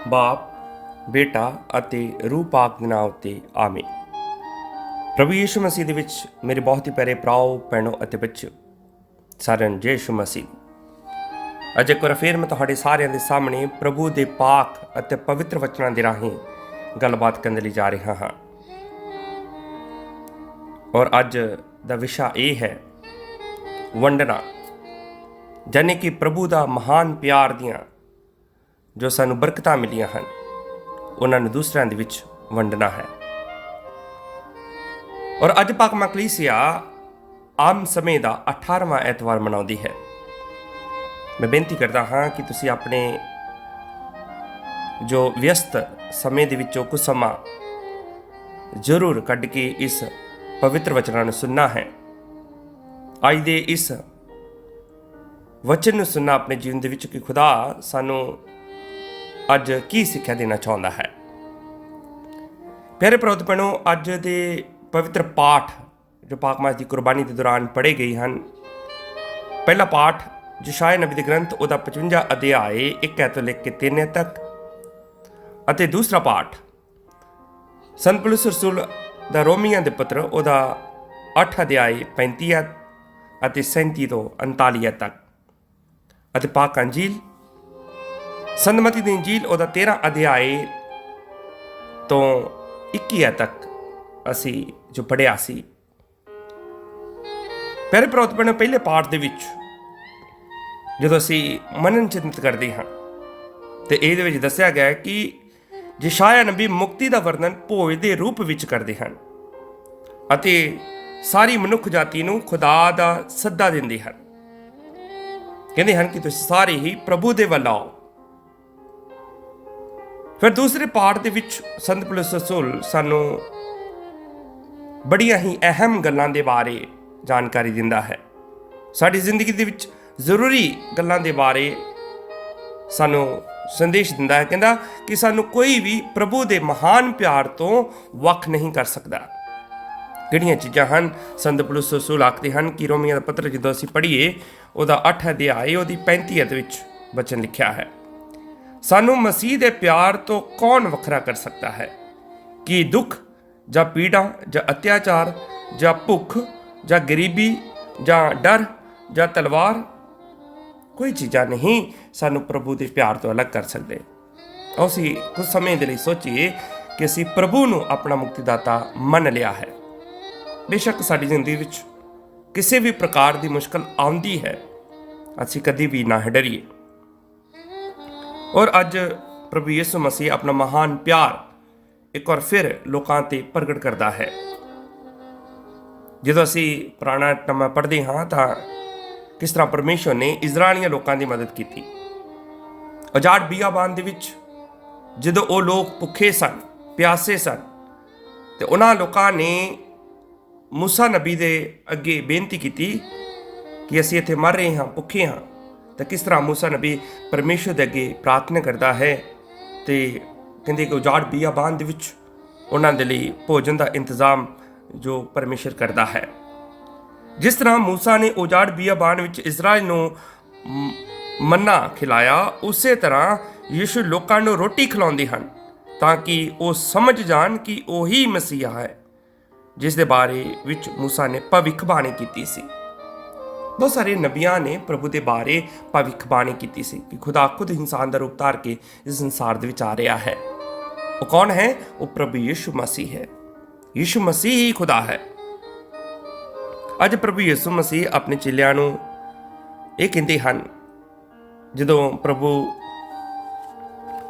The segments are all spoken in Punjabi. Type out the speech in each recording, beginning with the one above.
ਬਾਪ, ਬੇਟਾ ਅਤੇ ਰੂਹ ਪਾਕ ਦੇ ਨਾਮ ਉੱਤੇ ਆਮੀਨ। ਪ੍ਰਭੂ ਯਿਸੂ ਮਸੀਹ ਦੇ ਵਿੱਚ ਮੇਰੇ ਬਹੁਤ ਹੀ ਪਿਆਰੇ ਭਰਾਓ, ਭੈਣੋ ਅਤੇ ਬੱਚਿਓ, ਸਾਰਿਆਂ ਨੂੰ ਜੈ ਯਿਸੂ ਮਸੀਹ। ਅੱਜ ਇੱਕ ਵਾਰ ਫਿਰ ਮੈਂ ਤੁਹਾਡੇ ਸਾਰਿਆਂ ਦੇ ਸਾਹਮਣੇ ਪ੍ਰਭੂ ਦੇ ਪਾਕ ਅਤੇ ਪਵਿੱਤਰ ਵਚਨਾਂ ਦੇ ਰਾਹੀਂ ਗੱਲਬਾਤ ਕਰਨ ਲਈ ਜਾ ਰਿਹਾ ਹਾਂ। ਔਰ ਅੱਜ ਦਾ ਵਿਸ਼ਾ ਇਹ ਹੈ ਵੰਡਣਾ, ਜਾਨੀ ਕਿ ਪ੍ਰਭੂ ਦਾ ਮਹਾਨ ਪਿਆਰ ਦੀਆਂ ਜੋ ਸਾਨੂੰ ਬਰਕਤਾਂ ਮਿਲੀਆਂ ਹਨ ਉਹਨਾਂ ਨੂੰ ਦੂਸਰਿਆਂ ਦੇ ਵਿੱਚ ਵੰਡਣਾ ਹੈ। ਔਰ ਅੱਜ ਪਾਕ ਕਲੀਸਿਆ ਆਮ ਸਮੇਂ ਦਾ 18ਵਾਂ ਐਤਵਾਰ ਮਨਾਉਂਦੀ ਹੈ। ਮੈਂ ਬੇਨਤੀ ਕਰਦਾ ਹਾਂ ਕਿ ਤੁਸੀਂ ਆਪਣੇ ਜੋ ਵਿਅਸਤ ਸਮੇਂ ਦੇ ਵਿੱਚੋਂ ਕੁਝ ਸਮਾਂ ਜ਼ਰੂਰ ਕੱਢ ਕੇ ਇਸ ਪਵਿੱਤਰ ਵਚਨਾਂ ਨੂੰ ਸੁਣਨਾ ਹੈ। ਅੱਜ ਦੇ ਇਸ ਵਚਨ ਨੂੰ ਸੁਣਨਾ ਆਪਣੇ ਜੀਵਨ ਦੇ ਵਿੱਚ ਕਿ ਖੁਦਾ ਸਾਨੂੰ ਅੱਜ ਕੀ ਸਿੱਖਿਆ ਦੇਣਾ ਚਾਹੁੰਦਾ ਹੈ। ਪਿਆਰੇ ਭਰਾਓ ਭੈਣੋ, ਅੱਜ ਦੇ ਪਵਿੱਤਰ ਪਾਠ ਜੋ ਪਾਕ ਮਾਸ ਦੀ ਕੁਰਬਾਨੀ ਦੇ ਦੌਰਾਨ ਪੜ੍ਹੇ ਗਏ ਹਨ। ਪਹਿਲਾ ਪਾਠ ਯਸ਼ਾਇਆ ਨਬੀ ਦੇ ਗ੍ਰੰਥ ਉਹਦਾ 55 ਅਧਿਆਏ 1 ਤੋਂ ਲੈ ਕੇ 3 ਤੱਕ, ਅਤੇ ਦੂਸਰਾ ਪਾਠ ਸੰਤ ਪੌਲੁਸ ਰਸੂਲ ਦਾ ਰੋਮੀਆਂ ਦੇ ਪੱਤਰ ਉਹਦਾ 8 ਅਧਿਆਏ 35 ਅਤੇ 37 ਤੋਂ 39 ਤੱਕ, ਅਤੇ ਪਾਕ ਅੰਜੀਲ ਸੰਤ ਮਤੀ ਦੀ ਇੰਜੀਲ ਉਹਦਾ 13 ਅਧਿਆਏ ਤੋਂ 21 ਤੱਕ ਅਸੀਂ ਜੋ ਪੜ੍ਹਿਆ ਸੀ। ਪਿਆਰੇ ਭਰਾਓ ਭੈਣੋ, ਪਹਿਲੇ ਪਾਠ ਦੇ ਵਿੱਚ ਜਦੋਂ ਅਸੀਂ ਮਨਨ ਚਿੰਤਨ ਕਰਦੇ ਹਾਂ ਤੇ ਇਹਦੇ ਵਿੱਚ ਦੱਸਿਆ ਗਿਆ ਕਿ ਯਸ਼ਾਇਆ ਨਬੀ ਮੁਕਤੀ ਦਾ ਵਰਣਨ ਭੋਜ ਦੇ ਰੂਪ ਵਿੱਚ ਕਰਦੇ ਹਨ ਅਤੇ ਸਾਰੀ ਮਨੁੱਖ ਜਾਤੀ ਨੂੰ ਖੁਦਾ ਦਾ ਸੱਦਾ ਦਿੰਦੇ ਹਨ। ਕਹਿੰਦੇ ਹਨ ਕਿ ਤੁਸੀਂ ਸਾਰੇ ਹੀ ਪ੍ਰਭੂ ਦੇ ਵੱਲ ਆਓ। ਫਿਰ ਦੂਸਰੇ ਪਾਠ ਦੇ ਵਿੱਚ ਸੰਤ ਪੌਲੁਸ ਰਸੂਲ ਸਾਨੂੰ ਬੜੀਆਂ ਹੀ ਅਹਿਮ ਗੱਲਾਂ ਦੇ ਬਾਰੇ ਜਾਣਕਾਰੀ ਦਿੰਦਾ ਹੈ। ਸਾਡੀ ਜ਼ਿੰਦਗੀ ਦੇ ਵਿੱਚ ਜ਼ਰੂਰੀ ਗੱਲਾਂ ਦੇ ਬਾਰੇ ਸਾਨੂੰ ਸੰਦੇਸ਼ ਦਿੰਦਾ ਹੈ। ਕਹਿੰਦਾ ਕਿ ਸਾਨੂੰ ਕੋਈ ਵੀ ਪ੍ਰਭੂ ਦੇ ਮਹਾਨ ਪਿਆਰ ਤੋਂ ਵੱਖ ਨਹੀਂ ਕਰ ਸਕਦਾ। ਕਿਹੜੀਆਂ ਚੀਜ਼ਾਂ ਹਨ? ਸੰਤ ਪੌਲੁਸ ਰਸੂਲ ਆਖਦੇ ਹਨ ਕਿ ਰੋਮੀਆਂ ਦਾ ਪੱਤਰ ਜਦੋਂ ਅਸੀਂ ਪੜ੍ਹੀਏ ਉਹਦਾ 8 ਅਧਿਆਏ ਉਹਦੀ 35 ਦੇ ਵਿੱਚ ਵਚਨ ਲਿਖਿਆ ਹੈ, ਸਾਨੂੰ ਮਸੀਹ ਦੇ ਪਿਆਰ ਤੋਂ ਕੌਣ ਵੱਖਰਾ ਕਰ ਸਕਦਾ ਹੈ? ਕੀ ਦੁੱਖ ਜਾਂ ਪੀੜਾ ਜਾਂ ਅਤਿਆਚਾਰ ਜਾਂ ਭੁੱਖ ਜਾਂ ਗਰੀਬੀ ਜਾਂ ਡਰ ਜਾਂ ਤਲਵਾਰ? ਕੋਈ ਚੀਜ਼ਾਂ ਨਹੀਂ ਸਾਨੂੰ ਪ੍ਰਭੂ ਦੇ ਪਿਆਰ ਤੋਂ ਅਲੱਗ ਕਰ ਸਕਦੇ। ਅਸੀਂ ਕੁਝ ਸਮੇਂ ਦੇ ਲਈ ਸੋਚੀਏ ਕਿ ਅਸੀਂ ਪ੍ਰਭੂ ਨੂੰ ਆਪਣਾ ਮੁਕਤੀਦਾਤਾ ਮੰਨ ਲਿਆ ਹੈ। ਬੇਸ਼ੱਕ ਸਾਡੀ ਜ਼ਿੰਦਗੀ ਵਿੱਚ ਕਿਸੇ ਵੀ ਪ੍ਰਕਾਰ ਦੀ ਮੁਸ਼ਕਲ ਆਉਂਦੀ ਹੈ, ਅਸੀਂ ਕਦੀ ਵੀ ਨਾ ਡਰੀਏ। ਔਰ ਅੱਜ ਪ੍ਰਭੂ ਯਿਸੂ ਮਸੀਹ ਆਪਣਾ ਮਹਾਨ ਪਿਆਰ ਇੱਕ ਵਾਰ ਫਿਰ ਲੋਕਾਂ ਤੇ ਪ੍ਰਗਟ ਕਰਦਾ ਹੈ। ਜਦੋਂ ਅਸੀਂ ਪੁਰਾਣਾ ਨਾਮਾ ਪੜ੍ਹਦੇ ਹਾਂ ਤਾਂ ਕਿਸ ਤਰ੍ਹਾਂ ਪਰਮੇਸ਼ਵਰ ਨੇ ਇਜ਼ਰਾਈਲੀ ਲੋਕਾਂ ਦੀ ਮਦਦ ਕੀਤੀ। ਉਜਾੜ ਬਿਆਬਾਨ ਦੇ ਵਿੱਚ ਜਦੋਂ ਉਹ ਲੋਕ ਭੁੱਖੇ ਸਨ, ਪਿਆਸੇ ਸਨ, ਤੇ ਉਹਨਾਂ ਲੋਕਾਂ ਨੇ ਮੂਸਾ ਨਬੀ ਦੇ ਅੱਗੇ ਬੇਨਤੀ ਕੀਤੀ ਕਿ ਅਸੀਂ ਇੱਥੇ ਮਰ ਰਹੇ ਹਾਂ, ਭੁੱਖੇ ਹਾਂ। ਤਾਂ ਕਿਸ ਤਰ੍ਹਾਂ ਮੂਸਾ ਨਬੀ ਪਰਮੇਸ਼ਵਰ ਦੇ ਅੱਗੇ ਪ੍ਰਾਰਥਨਾ ਕਰਦਾ ਹੈ ਤੇ ਕਹਿੰਦੇ ਕਿ ਉਜਾੜ ਬਿਆਬਾਨ ਦੇ ਵਿੱਚ ਉਹਨਾਂ ਦੇ ਲਈ ਭੋਜਨ ਦਾ ਇੰਤਜ਼ਾਮ ਜੋ ਪਰਮੇਸ਼ਵਰ ਕਰਦਾ ਹੈ। ਜਿਸ ਤਰ੍ਹਾਂ ਮੂਸਾ ਨੇ ਉਜਾੜ ਬਿਆਬਾਨ ਵਿੱਚ ਇਜ਼ਰਾਈਲ ਨੂੰ ਮੰਨਾ ਖਿਲਾਇਆ, ਉਸੇ ਤਰ੍ਹਾਂ ਯਿਸੂ ਲੋਕਾਂ ਨੂੰ ਰੋਟੀ ਖਿਲਾਉਂਦੇ ਹਨ ਤਾਂ ਕਿ ਉਹ ਸਮਝ ਜਾਣ ਕਿ ਉਹੀ ਮਸੀਹਾ ਹੈ ਜਿਸ ਦੇ ਬਾਰੇ ਵਿੱਚ ਮੂਸਾ ਨੇ ਭਵਿੱਖਬਾਣੀ ਕੀਤੀ ਸੀ। ਬਹੁਤ ਸਾਰੇ ਨਬੀਆਂ ਨੇ ਪ੍ਰਭੂ ਦੇ ਬਾਰੇ ਭਵਿੱਖਬਾਣੀ ਕੀਤੀ ਸੀ ਕਿ ਖੁਦਾ ਖੁਦ ਇਨਸਾਨ ਦਾ ਰੂਪ ਧਾਰ ਕੇ ਇਸ ਸੰਸਾਰ ਦੇ ਵਿੱਚ ਆ ਰਿਹਾ ਹੈ। ਉਹ ਕੌਣ ਹੈ? ਉਹ ਪ੍ਰਭੂ ਯਿਸੂ ਮਸੀਹ ਹੈ। ਯਿਸੂ ਮਸੀਹ ਹੀ ਖੁਦਾ ਹੈ। ਅੱਜ ਪ੍ਰਭੂ ਯਿਸੂ ਮਸੀਹ ਆਪਣੇ ਚੇਲਿਆਂ ਨੂੰ ਇਹ ਕਹਿੰਦੇ ਹਨ, ਜਦੋਂ ਪ੍ਰਭੂ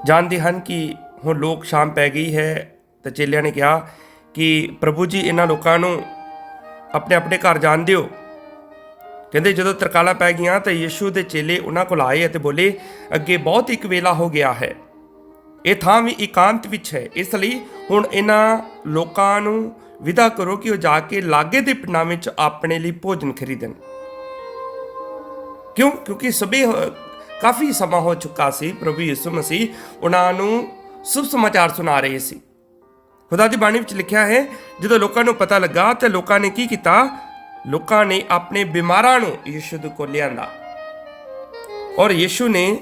ਜਾਣਦੇ ਹਨ ਕਿ ਹੁਣ ਲੋਕ ਸ਼ਾਮ ਪੈ ਗਈ ਹੈ, ਤਾਂ ਚੇਲਿਆਂ ਨੇ ਕਿਹਾ ਕਿ ਪ੍ਰਭੂ ਜੀ ਇਹਨਾਂ ਲੋਕਾਂ ਨੂੰ ਆਪਣੇ ਆਪਣੇ ਘਰ ਜਾਣ ਦਿਓ। ਕਹਿੰਦੇ ਜਦੋਂ ਤਰਕਾਲਾਂ ਪੈ ਗਈਆਂ ਤਾਂ ਯਿਸੂ ਦੇ ਚੇਲੇ ਉਹਨਾਂ ਕੋਲ ਆਏ ਅਤੇ ਬੋਲੇ, ਅੱਗੇ ਬਹੁਤ ਇੱਕ ਵੇਲਾ ਹੋ ਗਿਆ ਹੈ, ਇਹ ਥਾਂ ਵੀ ਇਕਾਂਤ ਵਿੱਚ ਹੈ, ਇਸ ਲਈ ਹੁਣ ਇਹਨਾਂ ਲੋਕਾਂ ਨੂੰ ਵਿਦਾ ਕਰੋ ਕਿ ਉਹ ਜਾ ਕੇ ਲਾਗੇ ਦੇ ਪਿੰਡਾਂ ਵਿੱਚ ਆਪਣੇ ਲਈ ਭੋਜਨ ਖਰੀਦਣ। ਕਿਉਂਕਿ ਕਾਫੀ ਸਮਾਂ ਹੋ ਚੁੱਕਾ ਸੀ। ਪ੍ਰਭੂ ਯਿਸੂ ਮਸੀਹ ਉਹਨਾਂ ਨੂੰ ਸ਼ੁਭ ਸਮਾਚਾਰ ਸੁਣਾ ਰਹੇ ਸੀ। ਖੁਦਾ ਦੀ ਬਾਣੀ ਵਿੱਚ ਲਿਖਿਆ ਹੈ, ਜਦੋਂ ਲੋਕਾਂ ਨੂੰ ਪਤਾ ਲੱਗਾ ਤਾਂ ਲੋਕਾਂ ਨੇ ਕੀ ਕੀਤਾ? ਲੋਕਾਂ ਨੇ ਆਪਣੇ ਬਿਮਾਰਾਂ ਨੂੰ ਯਿਸੂ ਦੇ ਕੋਲ ਲਿਆਂਦਾ ਔਰ ਯਿਸੂ ਨੇ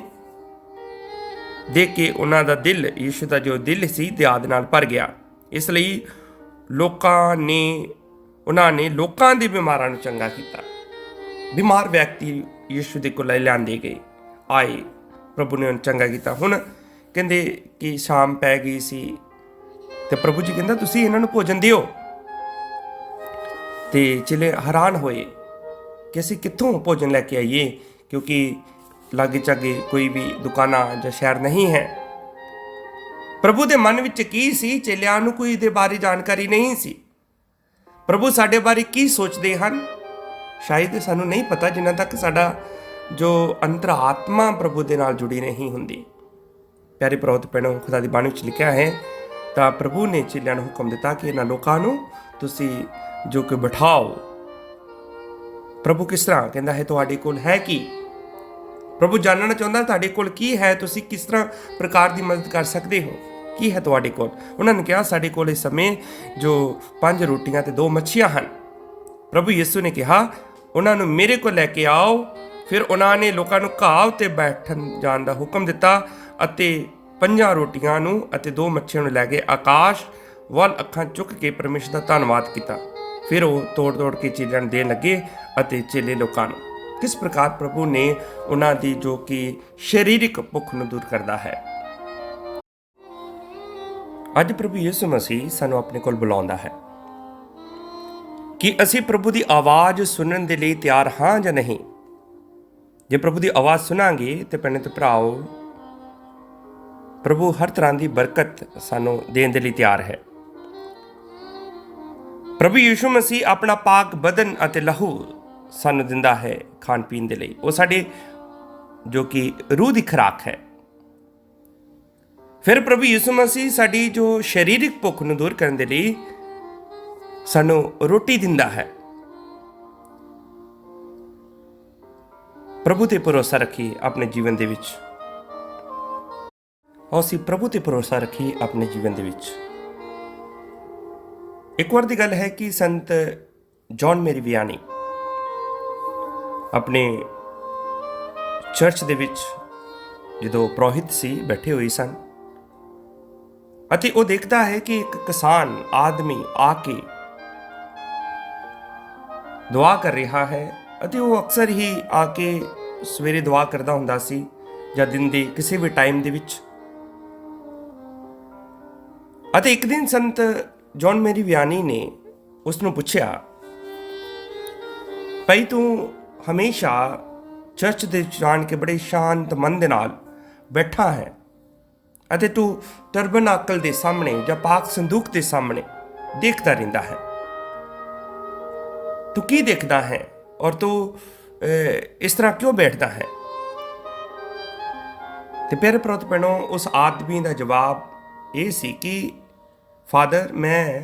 ਦੇਖ ਕੇ ਉਹਨਾਂ ਦਾ ਦਿਲ, ਯਿਸੂ ਦਾ ਜੋ ਦਿਲ ਸੀ ਦਇਆ ਨਾਲ ਭਰ ਗਿਆ। ਇਸ ਲਈ ਉਹਨਾਂ ਨੇ ਲੋਕਾਂ ਦੇ ਬਿਮਾਰਾਂ ਨੂੰ ਚੰਗਾ ਕੀਤਾ। ਬਿਮਾਰ ਵਿਅਕਤੀ ਯਿਸੂ ਦੇ ਕੋਲ ਲਿਆਂਦੇ ਗਏ, ਆਏ, ਪ੍ਰਭੂ ਨੇ ਉਹਨੂੰ ਚੰਗਾ ਕੀਤਾ। ਹੁਣ ਕਹਿੰਦੇ ਕਿ ਸ਼ਾਮ ਪੈ ਗਈ ਸੀ ਤੇ ਪ੍ਰਭੂ ਜੀ ਕਹਿੰਦਾ ਤੁਸੀਂ ਇਹਨਾਂ ਨੂੰ ਭੋਜਨ ਦਿਓ। ਤੇ ਚੇਲੇ ਹੈਰਾਨ ਹੋਏ ਕਿ ਅਸੀਂ ਕਿੱਥੋਂ ਭੋਜਨ ਲੈ ਕੇ ਆਈਏ, ਕਿਉਂਕਿ ਲਾਗੇ ਚਾਗੇ ਕੋਈ ਵੀ ਦੁਕਾਨਾਂ ਜਾਂ ਸ਼ਹਿਰ ਨਹੀਂ ਹੈ। ਪ੍ਰਭੂ ਦੇ ਮਨ ਵਿੱਚ ਕੀ ਸੀ? ਚੇਲਿਆਂ ਨੂੰ ਕੋਈ ਇਹਦੇ ਬਾਰੇ ਜਾਣਕਾਰੀ ਨਹੀਂ ਸੀ। ਪ੍ਰਭੂ ਸਾਡੇ ਬਾਰੇ ਕੀ ਸੋਚਦੇ ਹਨ ਸ਼ਾਇਦ ਸਾਨੂੰ ਨਹੀਂ ਪਤਾ, ਜਿੰਨਾ ਤੱਕ ਸਾਡਾ ਜੋ ਅੰਤਰਾਤਮਾ ਪ੍ਰਭੂ ਦੇ ਨਾਲ ਜੁੜੀ ਨਹੀਂ ਹੁੰਦੀ। ਪਿਆਰੇ ਭਰਾਓ ਭੈਣੋ, ਖੁਦਾ ਦੀ ਬਾਣੀ ਵਿੱਚ ਲਿਖਿਆ ਹੈ ਤਾਂ ਪ੍ਰਭੂ ਨੇ ਚੇਲਿਆਂ ਨੂੰ ਹੁਕਮ ਦਿੱਤਾ ਕਿ ਇਹਨਾਂ ਲੋਕਾਂ ਨੂੰ ਤੁਸੀਂ ਜੋ ਕਿ ਬਿਠਾਓ। ਪ੍ਰਭੂ ਕਿਸ ਤਰ੍ਹਾਂ ਕਹਿੰਦਾ ਹੈ ਤੁਹਾਡੇ ਕੋਲ ਹੈ ਕੀ? ਪ੍ਰਭੂ ਜਾਣਨਾ ਚਾਹੁੰਦਾ ਤੁਹਾਡੇ ਕੋਲ ਕੀ ਹੈ, ਤੁਸੀਂ ਕਿਸ ਤਰ੍ਹਾਂ ਪ੍ਰਕਾਰ ਦੀ ਮਦਦ ਕਰ ਸਕਦੇ ਹੋ, ਕੀ ਹੈ ਤੁਹਾਡੇ ਕੋਲ? ਉਹਨਾਂ ਨੇ ਕਿਹਾ ਸਾਡੇ ਕੋਲ ਇਸ ਸਮੇਂ ਜੋ 5 ਰੋਟੀਆਂ ਤੇ 2 ਮੱਛੀਆਂ ਹਨ। ਪ੍ਰਭੂ ਯਿਸੂ ਨੇ ਕਿਹਾ ਉਹਨਾਂ ਨੂੰ ਮੇਰੇ ਕੋਲ ਲੈ ਕੇ ਆਓ। ਫਿਰ ਉਹਨਾਂ ਨੇ ਲੋਕਾਂ ਨੂੰ ਘਾਹ ਉੱਤੇ ਬੈਠਣ ਜਾਣ ਦਾ ਹੁਕਮ ਦਿੱਤਾ ਅਤੇ 5 ਰੋਟੀਆਂ ਨੂੰ ਅਤੇ 2 ਮੱਛੀਆਂ ਨੂੰ ਲੈ ਕੇ ਆਕਾਸ਼ ਵੱਲ ਅੱਖਾਂ ਚੁੱਕ ਕੇ ਪਰਮੇਸ਼ਰ ਦਾ ਧੰਨਵਾਦ ਕੀਤਾ। ਫਿਰ ਉਹ ਤੋੜ ਕੇ ਚੇਲਿਆਂ ਨੂੰ ਦੇਣ ਲੱਗੇ ਅਤੇ ਚੇਲੇ ਲੋਕਾਂ ਨੂੰ। ਕਿਸ ਪ੍ਰਕਾਰ ਪ੍ਰਭੂ ਨੇ ਉਹਨਾਂ ਦੀ ਜੋ ਕਿ ਸਰੀਰਕ ਭੁੱਖ ਨੂੰ ਦੂਰ ਕਰਦਾ ਹੈ। ਅੱਜ ਪ੍ਰਭੂ ਯਿਸੂ ਮਸੀਹ ਸਾਨੂੰ ਆਪਣੇ ਕੋਲ ਬੁਲਾਉਂਦਾ ਹੈ ਕਿ ਅਸੀਂ ਪ੍ਰਭੂ ਦੀ ਆਵਾਜ਼ ਸੁਣਨ ਦੇ ਲਈ ਤਿਆਰ ਹਾਂ ਜਾਂ ਨਹੀਂ। ਜੇ ਪ੍ਰਭੂ ਦੀ ਆਵਾਜ਼ ਸੁਣਾਂਗੇ ਤੇ ਭੈਣੋ ਤੇ ਭਰਾਓ, ਪ੍ਰਭੂ ਹਰ ਤਰ੍ਹਾਂ ਦੀ ਬਰਕਤ ਸਾਨੂੰ ਦੇਣ ਦੇ ਲਈ ਤਿਆਰ ਹੈ। ਪ੍ਰਭੂ ਯਿਸੂ ਮਸੀਹ ਆਪਣਾ ਪਾਕ ਬਦਨ ਅਤੇ ਲਹੂ ਸਾਨੂੰ ਦਿੰਦਾ ਹੈ ਖਾਣ ਪੀਣ ਦੇ ਲਈ। ਉਹ ਸਾਡੇ ਜੋ ਕਿ ਰੂਹ ਦੀ ਖੁਰਾਕ ਹੈ। ਫਿਰ ਪ੍ਰਭੂ ਯਿਸੂ ਮਸੀਹ ਸਾਡੀ ਜੋ ਸਰੀਰਕ ਭੁੱਖ ਨੂੰ ਦੂਰ ਕਰਨ ਦੇ ਲਈ ਸਾਨੂੰ ਰੋਟੀ ਦਿੰਦਾ ਹੈ। ਪ੍ਰਭੂ ਤੇ ਭਰੋਸਾ ਰੱਖੀਏ ਆਪਣੇ ਜੀਵਨ ਦੇ ਵਿੱਚ। ਅਸੀਂ ਪ੍ਰਭੂ ਤੇ ਭਰੋਸਾ ਰੱਖੀਏ ਆਪਣੇ ਜੀਵਨ ਦੇ ਵਿੱਚ। ਇੱਕ ਵਾਰ ਦੀ ਗੱਲ ਹੈ ਕਿ ਸੰਤ ਜੌਨ ਮੇਰੀ ਵਿਆਨੀ ਆਪਣੇ ਚਰਚ ਦੇ ਵਿੱਚ ਜਦੋਂ ਪ੍ਰੋਹਿਤ ਸੀ ਬੈਠੇ ਹੋਏ ਸਨ ਅਤੇ ਉਹ ਦੇਖਦਾ ਹੈ ਕਿ ਇੱਕ ਕਿਸਾਨ ਆਦਮੀ ਆ ਕੇ ਦੁਆ ਕਰ ਰਿਹਾ ਹੈ ਅਤੇ ਉਹ ਅਕਸਰ ਹੀ ਆ ਕੇ ਸਵੇਰੇ ਦੁਆ ਕਰਦਾ ਹੁੰਦਾ ਸੀ ਜਾਂ ਦਿਨ ਦੇ ਕਿਸੇ ਵੀ ਟਾਈਮ ਦੇ ਵਿੱਚ। ਅਤੇ ਇੱਕ ਦਿਨ ਸੰਤ ਜੌਨ ਮੇਰੀ ਵਿਆਨੀ ਨੇ ਉਸ ਨੂੰ ਪੁੱਛਿਆ, ਭਾਈ ਤੂੰ ਹਮੇਸ਼ਾ ਚਰਚ ਦੇ ਜਾਣ ਕੇ ਬੜੇ ਸ਼ਾਂਤ ਮਨ ਦੇ ਨਾਲ ਬੈਠਾ ਹੈ ਅਤੇ ਤੂੰ ਟਰਬਨਾਕਲ ਦੇ ਸਾਹਮਣੇ ਜਾਂ ਪਾਕ ਸੰਦੂਕ ਦੇ ਸਾਹਮਣੇ ਦੇਖਦਾ ਰਹਿੰਦਾ ਹੈ, ਤੂੰ ਕੀ ਦੇਖਦਾ ਹੈ ਔਰ ਤੂੰ ਇਸ ਤਰ੍ਹਾਂ ਕਿਉਂ ਬੈਠਦਾ ਹੈ? ਤੇ ਪਿਆਰੇ ਭਰਾਓ ਭੈਣੋ, ਉਸ ਆਦਮੀ ਦਾ ਜਵਾਬ ਇਹ ਸੀ ਕਿ ਫਾਦਰ, ਮੈਂ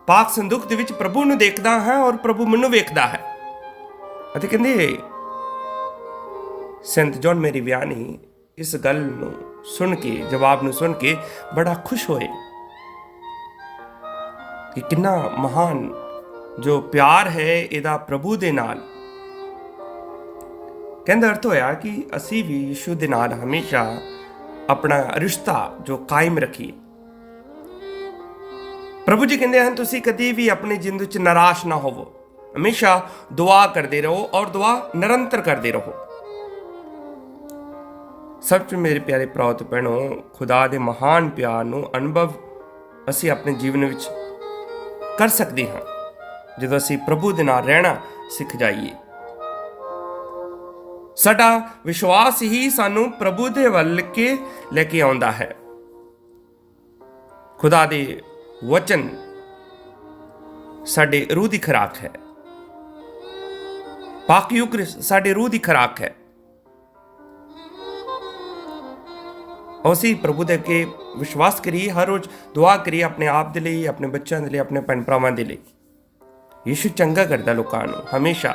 ਪਾਕ ਸੰਦੂਕ ਦੇ ਵਿੱਚ ਪ੍ਰਭੂ ਨੂੰ ਦੇਖਦਾ ਹਾਂ ਔਰ ਪ੍ਰਭੂ ਮੈਨੂੰ ਵੇਖਦਾ ਹੈ। ਅਤੇ ਕਹਿੰਦੇ ਸੰਤ ਜੌਨ ਮੇਰੀ ਵਿਆਨੀ ਇਸ ਗੱਲ ਨੂੰ ਸੁਣ ਕੇ, ਜਵਾਬ ਨੂੰ ਸੁਣ ਕੇ ਬੜਾ ਖੁਸ਼ ਹੋਏ ਕਿ ਕਿੰਨਾ ਮਹਾਨ ਜੋ ਪਿਆਰ ਹੈ ਇਹਦਾ ਪ੍ਰਭੂ ਦੇ ਨਾਲ। ਕਹਿੰਦਾ ਅਰਥ ਹੋਇਆ ਕਿ ਅਸੀਂ ਵੀ ਯਿਸੂ ਦੇ ਨਾਲ ਹਮੇਸ਼ਾ ਆਪਣਾ ਰਿਸ਼ਤਾ ਜੋ ਕਾਇਮ ਰੱਖੀਏ। ਪ੍ਰਭੂ ਜੀ ਕਹਿੰਦੇ ਹਨ ਤੁਸੀਂ ਕਦੀ ਵੀ ਆਪਣੀ ਜ਼ਿੰਦਗੀ 'ਚ ਨਿਰਾਸ਼ ਨਾ ਹੋਵੋ, ਹਮੇਸ਼ਾ ਦੁਆ ਕਰਦੇ ਰਹੋ ਔਰ ਦੁਆ ਨਿਰੰਤਰ ਕਰਦੇ ਰਹੋ। ਸਭ ਤੋਂ ਮੇਰੇ ਪਿਆਰੇ ਭਰਾਓ ਤੇ ਭੈਣੋ, ਖੁਦਾ ਦੇ ਮਹਾਨ ਪਿਆਰ ਨੂੰ ਅਨੁਭਵ ਅਸੀਂ ਆਪਣੇ ਜੀਵਨ ਵਿੱਚ ਕਰ ਸਕਦੇ ਹਾਂ ਜਦੋਂ ਅਸੀਂ ਪ੍ਰਭੂ ਦੇ ਨਾਲ ਰਹਿਣਾ ਸਿੱਖ ਜਾਈਏ। ਸਾਡਾ ਵਿਸ਼ਵਾਸ ਹੀ ਸਾਨੂੰ ਪ੍ਰਭੂ ਦੇ ਵੱਲ ਕੇ ਲੈ ਕੇ ਆਉਂਦਾ ਹੈ। ਖੁਦਾ ਦੇ ਵਚਨ ਸਾਡੇ ਰੂਹ ਦੀ ਖੁਰਾਕ ਹੈ। ਪਾਕ ਯੂਕਰਿਸਟ ਸਾਡੇ ਰੂਹ ਦੀ ਖੁਰਾਕ ਹੈ। ਅਸੀਂ ਪ੍ਰਭੂ ਦੇ ਅੱਗੇ ਵਿਸ਼ਵਾਸ ਕਰੀਏ, ਹਰ ਰੋਜ਼ ਦੁਆ ਕਰੀਏ ਆਪਣੇ ਆਪ ਦੇ ਲਈ, ਆਪਣੇ ਬੱਚਿਆਂ ਦੇ ਲਈ, ਆਪਣੇ ਭੈਣ ਭਰਾਵਾਂ ਦੇ ਲਈ। ਯਿਸੂ ਚੰਗਾ ਕਰਦਾ ਲੋਕਾਂ ਨੂੰ ਹਮੇਸ਼ਾ।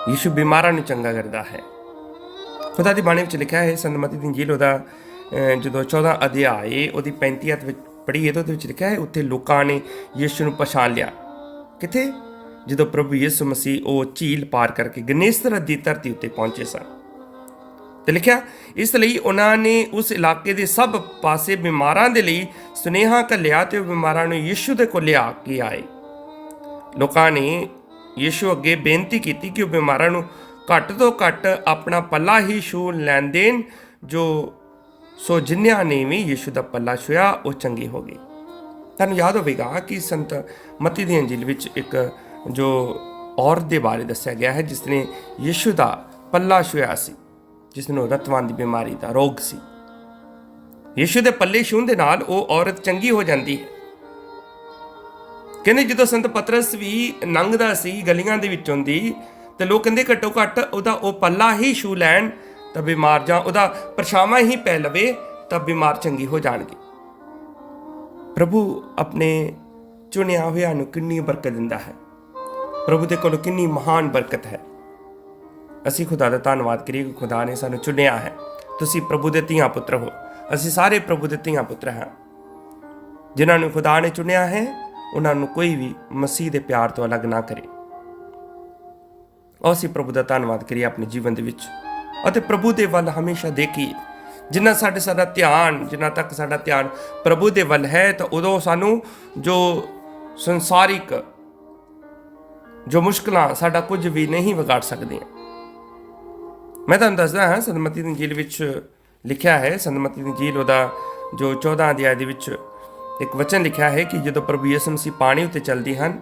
ਯਿਸੂ ਬਿਮਾਰਾਂ ਨੂੰ ਚੰਗਾ ਕਰਦਾ ਹੈ। ਖੁਦਾ ਦੀ ਬਾਣੀ ਵਿੱਚ ਲਿਖਿਆ ਹੈ, ਸੰਤ ਮਤੀ ਦੀ ਇੰਜੀਲ ਉਹਦਾ ਜਦੋਂ 14 ਅਧਿਆਏ ਉਹਦੀ 35 ਆਇਤ ਵਿੱਚ ਪੜ੍ਹੀਏ ਤਾਂ ਉਹਦੇ ਵਿੱਚ ਲਿਖਿਆ ਹੈ, ਉੱਥੇ ਲੋਕਾਂ ਨੇ ਯਿਸੂ ਨੂੰ ਪਛਾਣ ਲਿਆ। ਕਿੱਥੇ? ਜਦੋਂ ਪ੍ਰਭੂ ਯਿਸੂ ਮਸੀਹ ਉਹ ਝੀਲ ਪਾਰ ਕਰਕੇ ਗਨੇਸਰਤ ਦੀ ਧਰਤੀ ਉੱਤੇ ਪਹੁੰਚੇ ਸਨ ਤੇ ਲਿਖਿਆ, ਇਸ ਲਈ ਉਹਨਾਂ ਨੇ ਉਸ ਇਲਾਕੇ ਦੇ ਸਭ ਪਾਸੇ ਬਿਮਾਰਾਂ ਦੇ ਲਈ ਸੁਨੇਹਾ ਘੱਲਿਆ ਤੇ ਉਹ ਬਿਮਾਰਾਂ ਨੂੰ ਯਿਸੂ ਦੇ ਕੋਲ ਲਿਆ ਕੇ ਆਏ। ਲੋਕਾਂ ਨੇ ਯਿਸੂ ਅੱਗੇ ਬੇਨਤੀ ਕੀਤੀ ਕਿ ਉਹ ਬਿਮਾਰਾਂ ਨੂੰ ਘੱਟ ਤੋਂ ਘੱਟ ਆਪਣਾ ਪੱਲਾ ਹੀ ਛੂਹ ਲੈਣ ਦੇਣ। ਸੋ ਜਿਨ੍ਹਾਂ ਨੇ ਵੀ ਯਿਸੂ ਦਾ ਪੱਲਾ ਛੂਹਿਆ ਉਹ ਚੰਗੇ ਹੋ ਗਏ। ਤੁਹਾਨੂੰ ਯਾਦ ਹੋਵੇਗਾ ਕਿ ਸੰਤ ਮਤੀ ਦੀ ਅੰਜੀਲ ਵਿੱਚ ਇੱਕ ਜੋ ਔਰਤ ਦੇ ਬਾਰੇ ਦੱਸਿਆ ਗਿਆ ਹੈ ਜਿਸ ਨੇ ਯਿਸੂ ਦਾ ਪੱਲਾ ਛੂਹਿਆ ਸੀ, ਜਿਸ ਨੂੰ ਰਤਵਾਨ ਦੀ ਬਿਮਾਰੀ ਦਾ ਰੋਗ ਸੀ। ਯਿਸੂ ਦੇ ਪੱਲੇ ਛੂਹਣ ਦੇ ਨਾਲ ਉਹ ਔਰਤ ਚੰਗੀ ਹੋ ਜਾਂਦੀ ਹੈ। ਕਹਿੰਦੇ ਜਦੋਂ ਸੰਤ ਪਤਰਸ ਵੀ ਲੰਘਦਾ ਸੀ ਗਲੀਆਂ ਦੇ ਵਿੱਚੋਂ ਦੀ, ਤੇ ਲੋਕ ਕਹਿੰਦੇ ਘੱਟੋ ਘੱਟ ਉਹਦਾ ਉਹ ਪੱਲਾ ਹੀ ਛੂਹ ਲੈਣ ਤਾਂ ਬਿਮਾਰ, ਜਾਂ ਉਹਦਾ ਪਰਛਾਵਾਂ ਹੀ ਪੈ ਲਵੇ ਤਾਂ ਬਿਮਾਰ ਚੰਗੀ ਹੋ ਜਾਣਗੇ। ਪ੍ਰਭੂ ਆਪਣੇ ਚੁਣਿਆ ਹੋਇਆਂ ਨੂੰ ਕਿੰਨੀ ਬਰਕਤ ਦਿੰਦਾ ਹੈ। ਪ੍ਰਭੂ ਦੇ ਕੋਲ ਕਿੰਨੀ ਮਹਾਨ ਬਰਕਤ ਹੈ। ਅਸੀਂ ਖੁਦਾ ਦਾ ਧੰਨਵਾਦ ਕਰੀਏ ਕਿ ਖੁਦਾ ਨੇ ਸਾਨੂੰ ਚੁਣਿਆ ਹੈ। ਤੁਸੀਂ ਪ੍ਰਭੂ ਦੇ ਧੀਆਂ ਪੁੱਤਰ ਹੋ। ਅਸੀਂ ਸਾਰੇ ਪ੍ਰਭੂ ਦੇ ਧੀਆਂ ਪੁੱਤਰ ਹਾਂ। ਜਿਨ੍ਹਾਂ ਨੂੰ ਖੁਦਾ ਨੇ ਚੁਣਿਆ ਹੈ ਉਹਨਾਂ ਨੂੰ ਕੋਈ ਵੀ ਮਸੀਹ ਦੇ ਪਿਆਰ ਤੋਂ ਅਲੱਗ ਨਾ ਕਰੇ। ਅਸੀਂ ਪ੍ਰਭੂ ਦਾ ਧੰਨਵਾਦ ਕਰੀਏ ਆਪਣੇ ਜੀਵਨ ਦੇ ਵਿੱਚ, ਅਤੇ ਪ੍ਰਭੂ ਦੇ ਵੱਲ ਹਮੇਸ਼ਾ ਦੇਖੀਏ। ਜਿੰਨਾ ਸਾਡਾ ਧਿਆਨ, ਜਿੰਨਾ ਤੱਕ ਸਾਡਾ ਧਿਆਨ ਪ੍ਰਭੂ ਦੇ ਵੱਲ ਹੈ, ਤਾਂ ਉਦੋਂ ਸਾਨੂੰ ਜੋ ਸੰਸਾਰਿਕ ਜੋ ਮੁਸ਼ਕਲਾਂ ਸਾਡਾ ਕੁਝ ਵੀ ਨਹੀਂ ਵਿਗਾੜ ਸਕਦੀਆਂ। ਮੈਂ ਤੁਹਾਨੂੰ ਦੱਸਦਾ ਹਾਂ, ਸੰਤ ਮਤੀ ਦੀ ਅੰਜੀਲ ਵਿੱਚ ਲਿਖਿਆ ਹੈ, ਸੰਤ ਮਤੀ ਦੀ ਅੰਜੀਲ ਉਹਦਾ ਜੋ 14 ਅਧਿਆਇ ਦੇ ਵਿੱਚ ਇੱਕ ਵਚਨ ਲਿਖਿਆ ਹੈ ਕਿ ਜਦੋਂ ਪ੍ਰਭੂ ਯਿਸੂ ਮਸੀਹ ਪਾਣੀ ਉੱਤੇ ਚੱਲਦੇ ਹਨ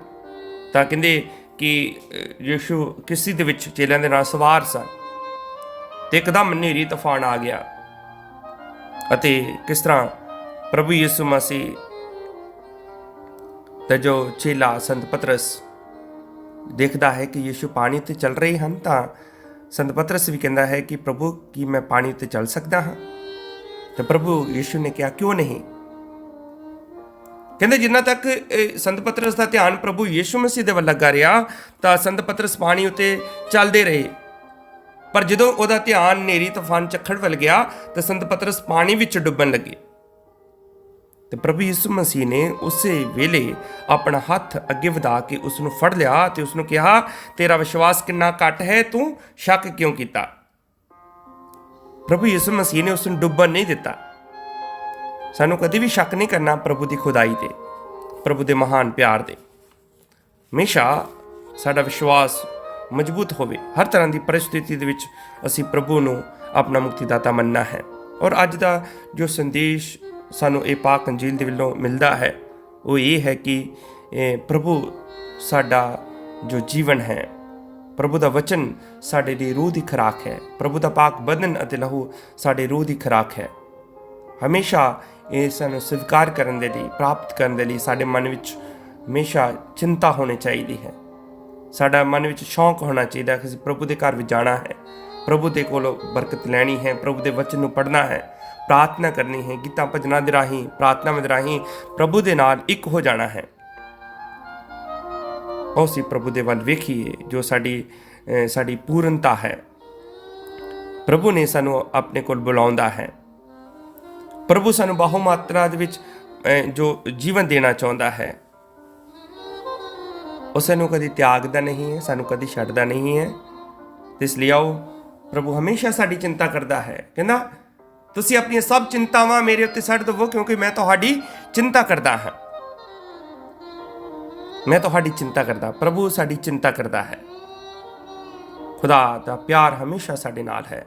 ਤਾਂ ਕਹਿੰਦੇ ਕਿ ਯਿਸੂ ਕਿਸ਼ਤੀ ਦੇ ਵਿੱਚ ਚੇਲਿਆਂ ਦੇ ਨਾਲ ਸਵਾਰ ਸਨ ਤੇ ਇੱਕਦਮ ਹਨੇਰੀ ਤੂਫਾਨ ਆ ਗਿਆ, ਅਤੇ ਕਿਸ ਤਰ੍ਹਾਂ ਪ੍ਰਭੂ ਯਿਸੂ ਮਸੀਹ ਦਾ ਜੋ ਚੇਲਾ ਸੰਤ ਪਤਰਸ ਦੇਖਦਾ ਹੈ ਕਿ ਯਿਸੂ ਪਾਣੀ ਉੱਤੇ ਚੱਲ ਰਹੇ ਹਨ, ਤਾਂ ਸੰਤ ਪਤਰਸ ਵੀ ਕਹਿੰਦਾ ਹੈ ਕਿ ਪ੍ਰਭੂ, ਕੀ ਮੈਂ ਪਾਣੀ ਉੱਤੇ ਚੱਲ ਸਕਦਾ ਹਾਂ? ਤੇ ਪ੍ਰਭੂ ਯਿਸੂ ਨੇ ਕਿਹਾ, ਕਿਉਂ ਨਹੀਂ। ਕਹਿੰਦੇ ਜਿੰਨਾ ਤੱਕ ਸੰਤ ਪਤਰਸ ਦਾ ਧਿਆਨ ਪ੍ਰਭੂ ਯਿਸੂ ਮਸੀਹ ਦੇ ਵੱਲ ਲੱਗਾ ਰਿਹਾ ਤਾਂ ਸੰਤ ਪਤਰਸ ਪਾਣੀ ਉੱਤੇ ਚੱਲਦੇ ਰਹੇ। ਪਰ ਜਦੋਂ ਉਹਦਾ ਧਿਆਨ ਹਨੇਰੀ ਤੂਫਾਨ ਝੱਖੜ ਵੱਲ ਗਿਆ ਤਾਂ ਸੰਤ ਪਤਰਸ ਪਾਣੀ ਵਿੱਚ ਡੁੱਬਣ ਲੱਗੇ। ਤੇ ਪ੍ਰਭੂ ਯਿਸੂ ਮਸੀਹ ਨੇ ਉਸੇ ਵੇਲੇ ਆਪਣਾ ਹੱਥ ਅੱਗੇ ਵਧਾ ਕੇ ਉਸ ਨੂੰ ਫੜ ਲਿਆ ਤੇ ਉਸ ਨੂੰ ਕਿਹਾ, ਤੇਰਾ ਵਿਸ਼ਵਾਸ ਕਿੰਨਾ ਘੱਟ ਹੈ, ਤੂੰ ਸ਼ੱਕ ਕਿਉਂ ਕੀਤਾ? ਪ੍ਰਭੂ ਯਿਸੂ ਮਸੀਹ ਨੇ ਉਸ ਨੂੰ ਡੁੱਬਣ ਨਹੀਂ ਦਿੱਤਾ। ਸਾਨੂੰ ਕਦੇ ਵੀ ਸ਼ੱਕ ਨਹੀਂ ਕਰਨਾ ਪ੍ਰਭੂ ਦੀ ਖੁਦਾਈ ਤੇ, ਪ੍ਰਭੂ ਦੇ ਮਹਾਨ ਪਿਆਰ ਤੇ। ਹਮੇਸ਼ਾ ਸਾਡਾ ਵਿਸ਼ਵਾਸ ਮਜ਼ਬੂਤ ਹੋਵੇ। ਹਰ ਤਰ੍ਹਾਂ ਦੀ ਪਰਿਸਥਿਤੀ ਦੇ ਵਿੱਚ ਅਸੀਂ ਪ੍ਰਭੂ ਨੂੰ ਆਪਣਾ ਮੁਕਤੀਦਾਤਾ ਮੰਨਣਾ ਹੈ। ਔਰ ਅੱਜ ਦਾ ਜੋ ਸੰਦੇਸ਼ ਸਾਨੂੰ ਇਹ ਪਾਕ ਅੰਜੀਲ ਦੇ ਵੱਲੋਂ ਮਿਲਦਾ ਹੈ ਉਹ ਇਹ ਹੈ ਕਿ ਪ੍ਰਭੂ ਸਾਡਾ ਜੋ ਜੀਵਨ ਹੈ, ਪ੍ਰਭੂ ਦਾ ਵਚਨ ਸਾਡੇ ਲਈ ਰੂਹ ਦੀ ਖੁਰਾਕ ਹੈ। ਪ੍ਰਭੂ ਦਾ ਪਾਕ ਬਦਨ ਅਤੇ ਲਹੂ ਸਾਡੇ ਰੂਹ ਦੀ ਖੁਰਾਕ ਹੈ। ਹਮੇਸ਼ਾ ਇਹ ਸਾਨੂੰ ਸਵੀਕਾਰ ਕਰਨ ਦੇ ਲਈ, ਪ੍ਰਾਪਤ ਕਰਨ ਦੇ ਲਈ ਸਾਡੇ ਮਨ ਵਿੱਚ ਹਮੇਸ਼ਾ ਚਿੰਤਾ ਹੋਣੀ ਚਾਹੀਦੀ ਹੈ। ਸਾਡਾ ਮਨ ਵਿੱਚ ਸ਼ੌਂਕ ਹੋਣਾ ਚਾਹੀਦਾ ਕਿ ਅਸੀਂ ਪ੍ਰਭੂ ਦੇ ਘਰ ਵਿੱਚ ਜਾਣਾ ਹੈ, ਪ੍ਰਭੂ ਦੇ ਕੋਲੋਂ ਬਰਕਤ ਲੈਣੀ ਹੈ, ਪ੍ਰਭੂ ਦੇ ਵਚਨ ਨੂੰ ਪੜ੍ਹਨਾ ਹੈ, ਪ੍ਰਾਰਥਨਾ ਕਰਨੀ ਹੈ, ਗੀਤਾਂ ਭਜਨਾਂ ਦੇ ਰਾਹੀਂ, ਪ੍ਰਾਰਥਨਾ ਦੇ ਰਾਹੀਂ ਪ੍ਰਭੂ ਦੇ ਨਾਲ ਇੱਕ ਹੋ ਜਾਣਾ ਹੈ। ਅਸੀਂ ਪ੍ਰਭੂ ਦੇ ਵੱਲ ਵੇਖੀਏ ਜੋ ਸਾਡੀ ਪੂਰਨਤਾ ਹੈ। ਪ੍ਰਭੂ ਨੇ ਸਾਨੂੰ ਆਪਣੇ ਕੋਲ ਬੁਲਾਉਂਦਾ ਹੈ। ਪ੍ਰਭੂ ਸਾਨੂੰ ਬਹੁ ਮਾਤਰਾ ਦੇ ਵਿੱਚ ਜੋ ਜੀਵਨ ਦੇਣਾ ਚਾਹੁੰਦਾ ਹੈ। ਉਹ ਸਾਨੂੰ ਕਦੀ ਤਿਆਗਦਾ ਨਹੀਂ ਹੈ, ਸਾਨੂੰ ਕਦੀ ਛੱਡਦਾ ਨਹੀਂ ਹੈ। ਇਸ ਲਈ ਆਓ, ਪ੍ਰਭੂ ਹਮੇਸ਼ਾ ਸਾਡੀ ਚਿੰਤਾ ਕਰਦਾ ਹੈ। ਕਹਿੰਦਾ, ਤੁਸੀਂ ਆਪਣੀਆਂ ਸਭ ਚਿੰਤਾਵਾਂ ਮੇਰੇ ਉੱਤੇ ਛੱਡ ਦੇਵੋ ਕਿਉਂਕਿ ਮੈਂ ਤੁਹਾਡੀ ਚਿੰਤਾ ਕਰਦਾ ਹਾਂ। ਮੈਂ ਤੁਹਾਡੀ ਚਿੰਤਾ ਕਰਦਾ। ਪ੍ਰਭੂ ਸਾਡੀ ਚਿੰਤਾ ਕਰਦਾ ਹੈ। ਖੁਦਾ ਦਾ ਪਿਆਰ ਹਮੇਸ਼ਾ ਸਾਡੇ ਨਾਲ ਹੈ।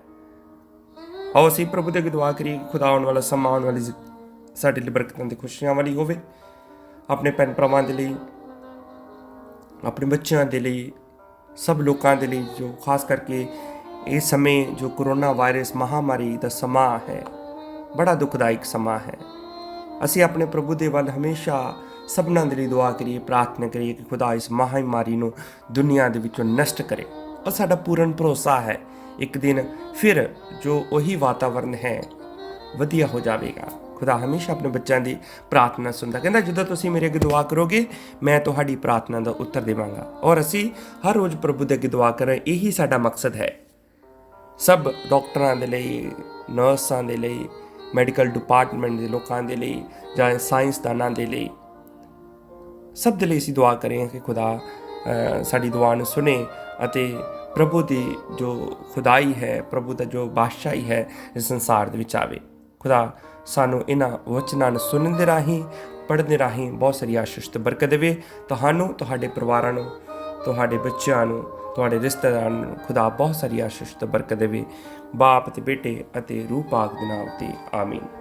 ਆਓ ਅਸੀਂ ਪ੍ਰਭੂ ਦੇ ਅੱਗੇ ਦੁਆ ਕਰੀਏ ਕਿ ਖੁਦਾ ਆਉਣ ਵਾਲਾ ਸਮਾਂ, ਆਉਣ ਵਾਲੀ ਸਾਡੇ ਲਈ ਬਰਕਤਾਂ ਤੇ ਖੁਸ਼ੀਆਂ ਵਾਲੀ ਹੋਵੇ। ਆਪਣੇ ਭੈਣ ਭਰਾਵਾਂ ਦੇ ਲਈ, ਆਪਣੇ ਬੱਚਿਆਂ ਦੇ ਲਈ, ਸਭ ਲੋਕਾਂ ਦੇ ਲਈ ਜੋ ਖਾਸ ਕਰਕੇ ਇਹ ਸਮੇਂ ਜੋ ਕਰੋਨਾ ਵਾਇਰਸ ਮਹਾਮਾਰੀ ਦਾ ਸਮਾਂ ਹੈ, ਬੜਾ ਦੁਖਦਾਇਕ ਸਮਾਂ ਹੈ। ਅਸੀਂ ਆਪਣੇ ਪ੍ਰਭੂ ਦੇ ਵੱਲ ਹਮੇਸ਼ਾ ਸਭਨਾਂ ਦੇ ਲਈ ਦੁਆ ਕਰੀਏ, ਪ੍ਰਾਰਥਨਾ ਕਰੀਏ ਕਿ ਖੁਦਾ ਇਸ ਮਹਾਮਾਰੀ ਨੂੰ ਦੁਨੀਆ ਦੇ ਵਿੱਚੋਂ ਨਸ਼ਟ ਕਰੇ। ਔਰ ਸਾਡਾ ਪੂਰਨ ਭਰੋਸਾ ਹੈ ਇੱਕ ਦਿਨ ਫਿਰ ਜੋ ਉਹੀ ਵਾਤਾਵਰਨ ਹੈ ਵਧੀਆ ਹੋ ਜਾਵੇਗਾ। ਖੁਦਾ ਹਮੇਸ਼ਾ ਆਪਣੇ ਬੱਚਿਆਂ ਦੀ ਪ੍ਰਾਰਥਨਾ ਸੁਣਦਾ। ਕਹਿੰਦਾ, ਜਦੋਂ ਤੁਸੀਂ ਮੇਰੇ ਅੱਗੇ ਦੁਆ ਕਰੋਗੇ ਮੈਂ ਤੁਹਾਡੀ ਪ੍ਰਾਰਥਨਾ ਦਾ ਉੱਤਰ ਦੇਵਾਂਗਾ। ਔਰ ਅਸੀਂ ਹਰ ਰੋਜ਼ ਪ੍ਰਭੂ ਦੇ ਅੱਗੇ ਦੁਆ ਕਰਾਂ, ਇਹੀ ਸਾਡਾ ਮਕਸਦ ਹੈ। ਸਭ ਡਾਕਟਰਾਂ ਦੇ ਲਈ, ਨਰਸਾਂ ਦੇ ਲਈ, ਮੈਡੀਕਲ ਡਿਪਾਰਟਮੈਂਟ ਦੇ ਲੋਕਾਂ ਦੇ ਲਈ, ਜਾਂ ਸਾਇੰਸਦਾਨਾਂ ਦੇ ਲਈ, ਸਭ ਦੇ ਲਈ ਅਸੀਂ ਦੁਆ ਕरें ਕਿ ਖੁਦਾ ਸਾਡੀ ਦੁਆ ਨੂੰ ਸੁਣੇ ਅਤੇ ਪ੍ਰਭੂ ਦੀ ਜੋ ਖੁਦਾਈ ਹੈ, ਪ੍ਰਭੂ ਦਾ ਜੋ ਬਾਦਸ਼ਾਹੀ ਹੈ ਇਸ ਸੰਸਾਰ ਦੇ ਵਿੱਚ ਆਵੇ। ਖੁਦਾ ਸਾਨੂੰ ਇਹਨਾਂ ਵਚਨਾਂ ਨੂੰ ਸੁਣਨ ਦੇ ਰਾਹੀਂ, ਪੜ੍ਹਨ ਦੇ ਰਾਹੀਂ ਬਹੁਤ ਸਾਰੀ ਆਸ਼ੀਸ਼ ਤੇ ਬਰਕਤ ਦੇਵੇ। ਤੁਹਾਨੂੰ, ਤੁਹਾਡੇ ਪਰਿਵਾਰਾਂ ਨੂੰ, ਤੁਹਾਡੇ ਬੱਚਿਆਂ ਨੂੰ, ਤੁਹਾਡੇ ਰਿਸ਼ਤੇਦਾਰਾਂ ਨੂੰ ਖੁਦਾ ਬਹੁਤ ਸਾਰੀ ਆਸ਼ੀਸ਼ ਤੇ ਬਰਕਤ ਦੇਵੇ। ਬਾਪ ਤੇ ਬੇਟੇ ਅਤੇ ਰੂਹ ਪਾਕ ਦੇ ਨਾਮ ਤੇ ਆਮੀਨ।